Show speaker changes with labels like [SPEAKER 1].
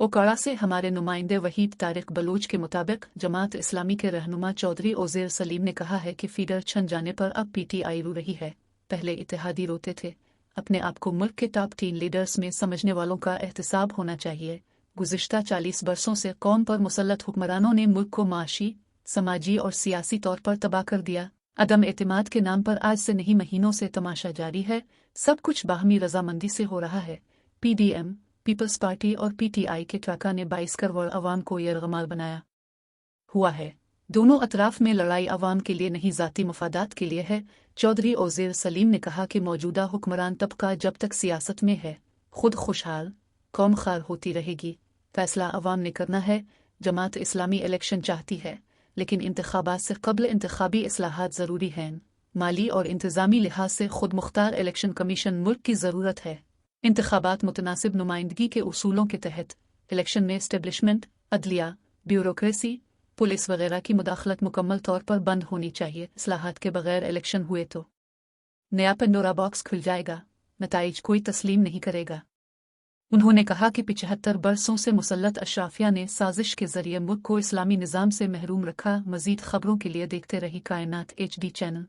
[SPEAKER 1] ओकाड़ा से हमारे नुमाइंदे वहीद तारिक बलूच के मुताबिक जमात इस्लामी के रहनुमा चौधरी ओज़ेर सलीम ने कहा है कि फीडर छन जाने पर अब पीटीआई रो रही है। पहले इत्तेहादी रोते थे, अपने आप को मुल्क के टॉप 3 लीडर्स में समझने वालों का एहतसाब होना चाहिए। गुज़िश्ता 40 बरसों से कौम पर मुसल्लत हुक्मरानों ने मुल्क को माशी, समाजी और सियासी तौर पर तबाह कर दिया। अदम एतमाद के नाम पर आज से नहीं महीनों से तमाशा जारी है। सब कुछ बाहमी रजामंदी से हो रहा है। पीडीएम, पीपल्स पार्टी और पीटीआई के ट्रका ने 22 करोड़ अवाम को यरगमाल बनाया हुआ है। दोनों अतराफ में लड़ाई अवाम के लिए नहीं, ज़ाती मफादात के लिए है। चौधरी ओज़ेर सलीम ने कहा कि मौजूदा हुक्मरान तबका जब तक सियासत में है, खुद खुशहाल, कौम खार होती रहेगी। फैसला अवाम ने करना है। जमात इस्लामी इलेक्शन चाहती है, लेकिन इंतखाबात से कबल इंतखाबी इस्लाहात ज़रूरी हैं। माली और इंतज़ामी लिहाज से खुद मुख्तार इलेक्शन कमीशन मुल्क की ज़रूरत है। इंतखाबात मुतनासिब नुमाइंदगी के उसूलों के तहत इलेक्शन में एस्टेब्लिशमेंट, अदलिया, ब्यूरोक्रेसी, पुलिस वगैरह की मुदाखलत मुकम्मल तौर पर बंद होनी चाहिए। इस्लाहात के बगैर इलेक्शन हुए तो नया पेंडोरा बॉक्स खुल जाएगा, नताइज कोई तस्लीम नहीं करेगा। उन्होंने कहा कि 75 बरसों से मुसल्लत अशराफिया ने साजिश के जरिए मुल्क को इस्लामी निज़ाम से महरूम रखा। मज़ीद खबरों के लिए देखते रही कायनात HD चैनल।